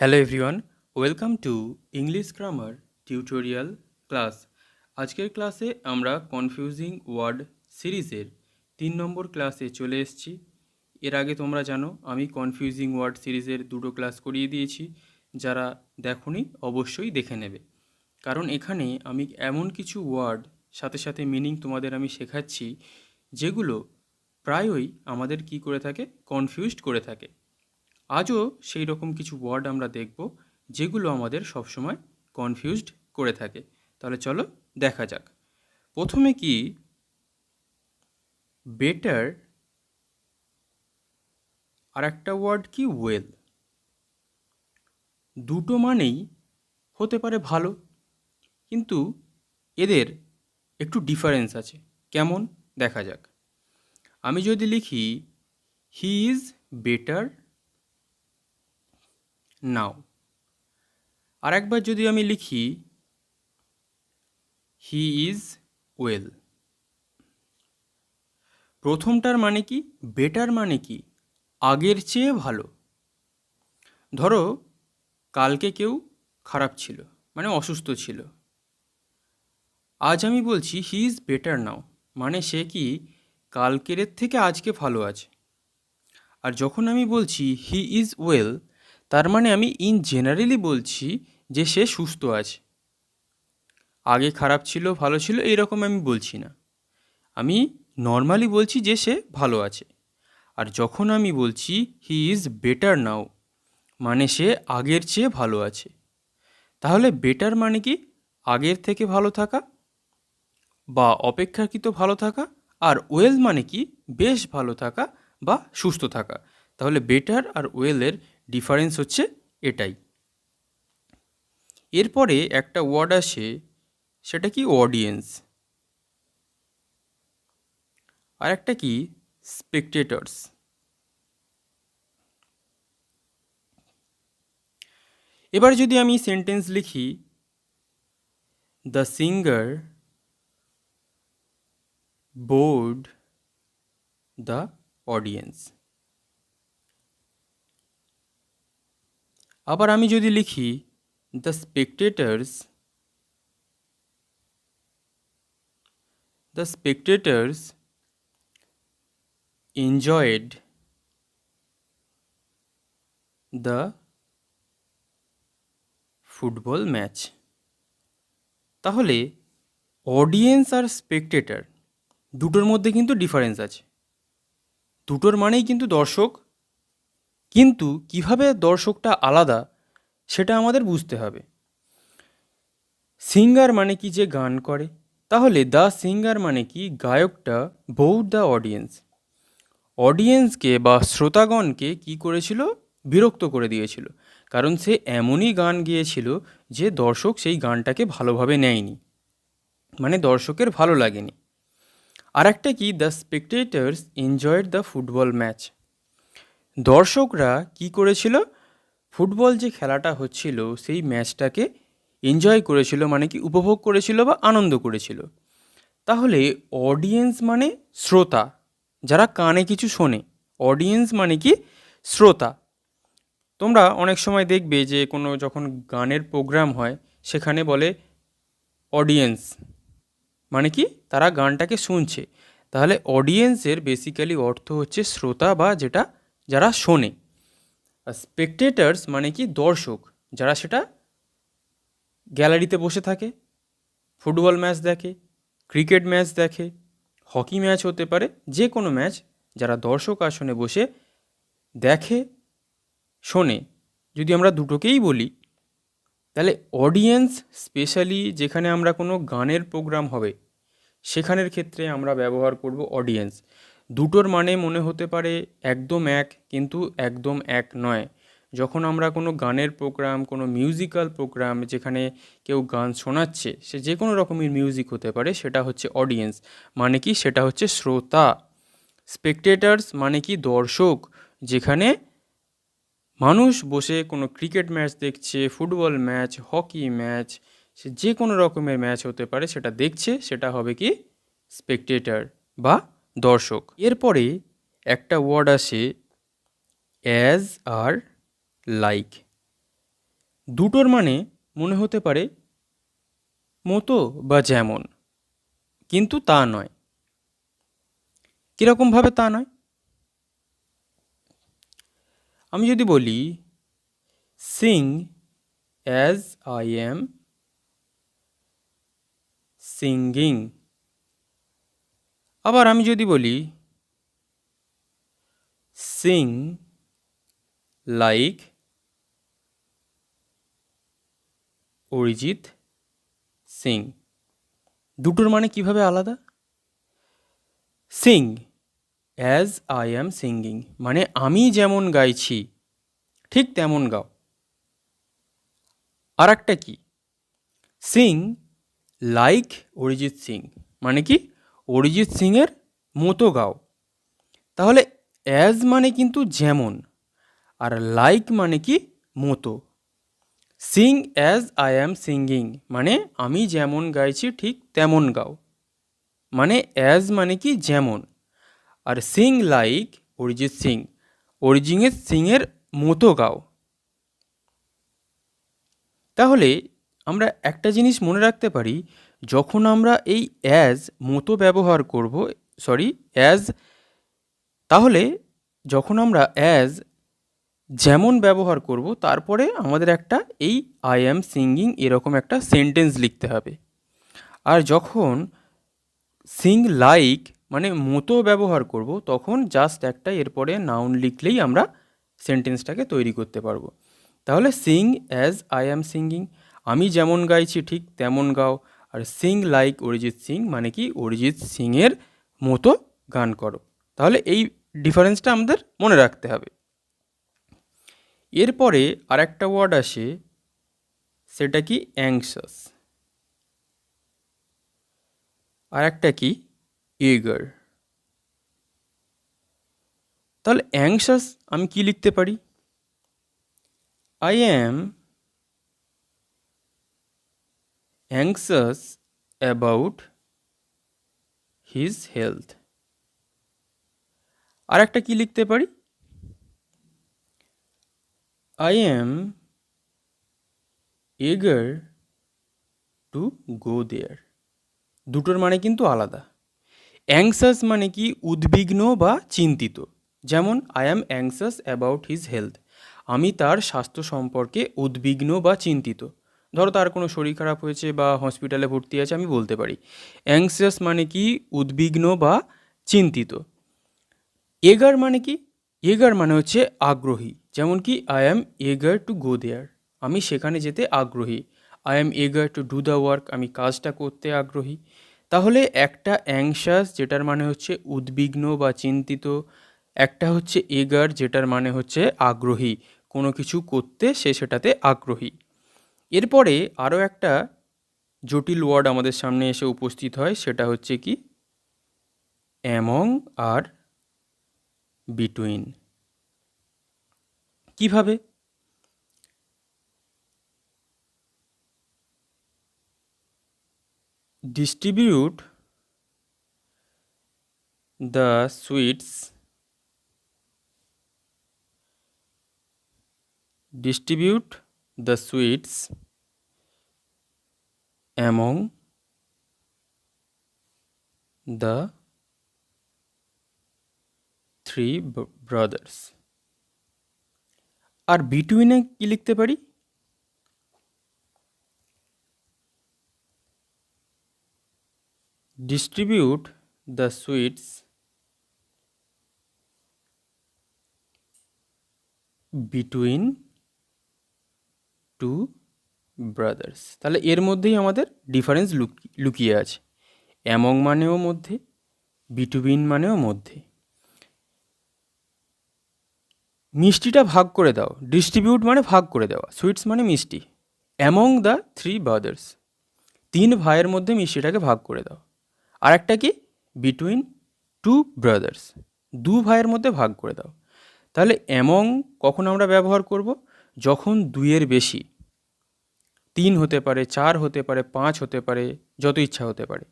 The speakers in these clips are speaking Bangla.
Hello everyone, welcome to English grammar tutorial class. আজকের ক্লাসে আমরা কনফিউজিং ওয়ার্ড সিরিজের 3 নম্বর ক্লাসে চলে এসেছি। এর আগে তোমরা জানো আমি কনফিউজিং ওয়ার্ড সিরিজের 2টো ক্লাস করিয়ে দিয়েছি। যারা দেখোনি অবশ্যই দেখে নেবে, কারণ এখানে আমি এমন কিছু ওয়ার্ড সাথে সাথে মিনিং তোমাদের আমি শেখাচ্ছি যেগুলো প্রায়ই আমাদের কি করে থাকে, কনফিউজড করে থাকে। আজও সেই রকম কিছু ওয়ার্ড আমরা দেখব যেগুলো আমাদের সবসময় কনফিউজড করে থাকে। তাহলে চলো দেখা যাক। প্রথমে কি বেটার, আর একটা ওয়ার্ড কি ওয়েল। দুটো মানেই হতে পারে ভালো, কিন্তু এদের একটু ডিফারেন্স আছে। কেমন দেখা যাক। আমি যদি লিখি হি ইজ বেটার নাও, আর একবার যদি আমি লিখি হি ইজ ওয়েল, প্রথমটার মানে কি, বেটার মানে কি আগের চেয়ে ভালো। ধরো কালকে কেউ খারাপ ছিল, মানে অসুস্থ ছিল, আজ আমি বলছি হি ইজ বেটার নাও, মানে সে কি কালকের থেকে আজকে ভালো আছে। আর যখন আমি বলছি হি ইজ ওয়েল, তার মানে আমি ইন জেনারেলি বলছি যে সে সুস্থ আছে। আগে খারাপ ছিল ভালো ছিল এইরকম আমি বলছি না, আমি নর্মালি বলছি যে সে ভালো আছে। আর যখন আমি বলছি হি ইজ বেটার নাও, মানে সে আগের চেয়ে ভালো আছে। তাহলে বেটার মানে কি আগের থেকে ভালো থাকা বা অপেক্ষাকৃত ভালো থাকা, আর ওয়েল মানে কি বেশ ভালো থাকা বা সুস্থ থাকা। তাহলে বেটার আর ওয়েলের ডিফারেন্স হচ্ছে এটাই। এরপরে একটা ওয়ার্ড আসে, সেটা কি অডিয়েন্স, আর একটা কি স্পেকটেটরস। এবার যদি আমি সেন্টেন্স লিখি the singer board the audience, আবার আমি যদি লিখি the spectators enjoyed the football match. তাহলে অডিয়েন্স আর স্পেকটেটর দুটোর মধ্যে কিন্তু ডিফারেন্স আছে। দুটোর মানেই কিন্তু দর্শক, কিন্তু কিভাবে দর্শকটা আলাদা সেটা আমাদের বুঝতে হবে। সিঙ্গার মানে কি যে গান করে, তাহলে দ্য সিঙ্গার মানে কি গায়কটা বোর্ড দ্য অডিয়েন্স, অডিয়েন্সকে বা শ্রোতাগণকে কি করেছিল, বিরক্ত করে দিয়েছিল। কারণ সে এমনই গান গেয়েছিল যে দর্শক সেই গানটাকে ভালোভাবে নেয়নি, মানে দর্শকের ভালো লাগেনি। আর একটা কি the স্পেকটেটার্স enjoyed the football match, দর্শকরা কি করেছিল, ফুটবল যে খেলাটা হচ্ছিল সেই ম্যাচটাকে এনজয় করেছিল, মানে কি উপভোগ করেছিল বা আনন্দ করেছিল। তাহলে অডিয়েন্স মানে শ্রোতা, যারা কানে কিছু শোনে। অডিয়েন্স মানে কি শ্রোতা। তোমরা অনেক সময় দেখবে যে কোনো যখন গানের প্রোগ্রাম হয় সেখানে বলে অডিয়েন্স, মানে কি তারা গানটাকে শুনছে। তাহলে অডিয়েন্সের বেসিক্যালি অর্থ হচ্ছে শ্রোতা বা যেটা যারা শোনে। আর স্পেকটেটার্স মানে কি দর্শক, যারা সেটা গ্যালারিতে বসে থাকে, ফুটবল ম্যাচ দেখে, ক্রিকেট ম্যাচ দেখে, হকি ম্যাচ হতে পারে, যে কোনো ম্যাচ যারা দর্শক আসনে বসে দেখে শোনে। যদি আমরা দুটোকেই বলি, তাহলে অডিয়েন্স স্পেশালি যেখানে আমরা কোনো গানের প্রোগ্রাম হবে সেখানের ক্ষেত্রে আমরা ব্যবহার করব অডিয়েন্স। দুটোর মানে মনে হতে পারে একদম এক, কিন্তু একদম এক নয়। যখন আমরা কোনো গানের প্রোগ্রাম, কোনো মিউজিক্যাল প্রোগ্রাম যেখানে কেউ গান শোনাচ্ছে, সে যে কোনো রকমের মিউজিক হতে পারে, সেটা হচ্ছে অডিয়েন্স, মানে কি সেটা হচ্ছে শ্রোতা। স্পেকটেটার্স মানে কি দর্শক, যেখানে মানুষ বসে কোনো ক্রিকেট ম্যাচ দেখছে, ফুটবল ম্যাচ, হকি ম্যাচ, সে যে কোনো রকমের ম্যাচ হতে পারে সেটা দেখছে, সেটা হবে কি স্পেকটেটর বা দর্শক। এরপরে একটা ওয়ার্ড আসে অ্যাজ আর লাইক। দুটোর মানে মনে হতে পারে মতো বা যেমন, কিন্তু তা নয়। কীরকমভাবে তা নয়? আমি যদি বলি Singh as I am singing, আবার আমি যদি বলি সিং লাইক অরিজিৎ সিং, দুটোর মানে কিভাবে আলাদা? Singh as I am singing মানে আমি যেমন গাইছি ঠিক তেমন গাও। আর একটা কি, সিং লাইক অরিজিৎ সিং মানে কি অরিজিৎ সিংয়ের মতো গাও। তাহলে অ্যাজ মানে কিন্তু যেমন, আর লাইক মানে কি মতো। Singh as I am singing মানে আমি যেমন গাইছি ঠিক তেমন গাও, মানে অ্যাজ মানে কি যেমন, আর সিং লাইক অরিজিৎ সিং অরিজিৎ সিংয়ের মতো গাও। তাহলে আমরা একটা জিনিস মনে রাখতে পারি, যখন আমরা এই অ্যাজ মতো ব্যবহার করব, সরি অ্যাজ, তাহলে যখন আমরা অ্যাজ যেমন ব্যবহার করব তারপরে আমাদের একটা এই আই অ্যাম সিঙ্গিং এরকম একটা সেন্টেন্স লিখতে হবে। আর যখন সিং লাইক মানে মতো ব্যবহার করব তখন জাস্ট একটা এরপরে নাউন লিখলেই আমরা সেন্টেন্সটাকে তৈরি করতে পারবো। তাহলে Singh as I am singing আমি যেমন গাইছি ঠিক তেমন গাও, আর সিং লাইক অরিজিৎ সিং মানে কি অরিজিৎ সিংয়ের মতো গান করো। তাহলে এই ডিফারেন্সটা আমাদের মনে রাখতে হবে। এরপরে আর একটা ওয়ার্ড আসে, সেটা কি অ্যাংশাস, আর একটা কি এগার। তাহলে অ্যাংশাস আমি কি লিখতে পারি? I am anxious about his health. আর একটা কি লিখতে পারি? I am eager to go there. দুটোর মানে কিন্তু আলাদা। অ্যাংসাস মানে কি উদ্বিগ্ন বা চিন্তিত, যেমন I am anxious about his health আমি তার স্বাস্থ্য সম্পর্কে উদ্বিগ্ন বা চিন্তিত। ধরো তার কোনো শরীর খারাপ হয়েছে বা হসপিটালে ভর্তি আছে, আমি বলতে পারি অ্যাংসাস মানে কি উদ্বিগ্ন বা চিন্তিত। এগার মানে কি? এগার মানে হচ্ছে আগ্রহী, যেমন কি আই অ্যাম এগার টু গো দেয়ার আমি সেখানে যেতে আগ্রহী। আই অ্যাম এগার টু ডু দ্য ওয়ার্ক আমি কাজটা করতে আগ্রহী। তাহলে একটা অ্যাংশাস যেটার মানে হচ্ছে উদ্বিগ্ন বা চিন্তিত, একটা হচ্ছে এগার যেটার মানে হচ্ছে আগ্রহী, কোনো কিছু করতে সে সেটাতে আগ্রহী। এরপরে আরও একটা জটিল ওয়ার্ড আমাদের সামনে এসে উপস্থিত হয়, সেটা হচ্ছে কি অ্যামং আর বিটুইন। কিভাবে? Distribute the sweets distribute the sweets among the three brothers। আর বিটুইনে কি লিখতে পারি? distribute the sweets between two brothers। তাহলে এর মধ্যেই আমাদের ডিফারেন্স লুকিয়ে আছে, অ্যামং মানেও মধ্যে, বিটুইন মানেও মধ্যে। মিষ্টিটা ভাগ করে দাও, ডিস্ট্রিবিউট মানে ভাগ করে দেওয়া, সুইটস মানে মিষ্টি। অ্যামং দ্য থ্রি ব্রাদার্স তিন ভাইয়ের মধ্যে মিষ্টিটাকে ভাগ করে দাও। আর একটা কি বিটুইন টু ব্রাদার্স দু ভাইয়ের মধ্যে ভাগ করে দাও। তাহলে অ্যামং কখন আমরা ব্যবহার করব? যখন দুইয়ের বেশি, তিন হতে পারে, চার হতে পারে, পাঁচ হতে পারে, যত ইচ্ছা হতে পারে।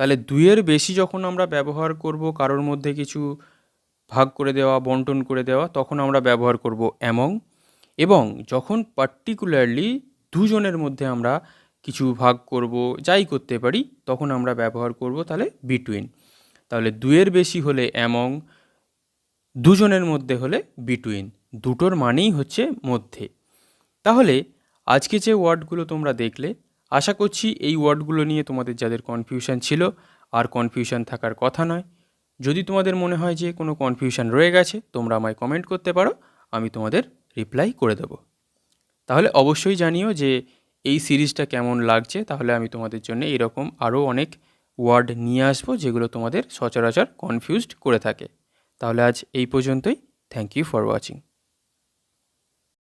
তাহলে দুইয়ের বেশি যখন আমরা ব্যবহার করব কারোর মধ্যে কিছু ভাগ করে দেওয়া, বন্টন করে দেওয়া, তখন আমরা ব্যবহার করব অ্যামং। এবং যখন পার্টিকুলারলি দুজনের মধ্যে আমরা কিছু ভাগ করব, যাই করতে পারি, তখন আমরা ব্যবহার করব তাহলে বিটুইন। তাহলে দুয়ের বেশি হলে অ্যামং, দুজনের মধ্যে হলে বিটুইন, দুটোর মানেই হচ্ছে মধ্যে। তাহলে আজকে যে ওয়ার্ডগুলো তোমরা দেখলে, আশা করছি এই ওয়ার্ডগুলো নিয়ে তোমাদের যাদের কনফিউশন ছিল আর কনফিউশন থাকার কথা নয়। যদি তোমাদের মনে হয় যে কোনো কনফিউশন রয়ে গেছে, তোমরা আমায় কমেন্ট করতে পারো, আমি তোমাদের রিপ্লাই করে দেবো। তাহলে অবশ্যই জানিও যে এই সিরিজটা কেমন লাগছে, তাহলে আমি তোমাদের জন্য এরকম আরও অনেক ওয়ার্ড নিয়ে আসবো যেগুলো তোমাদের সচরাচর কনফিউজড করে থাকে। তাহলে আজ এই পর্যন্তই। Thank you for watching.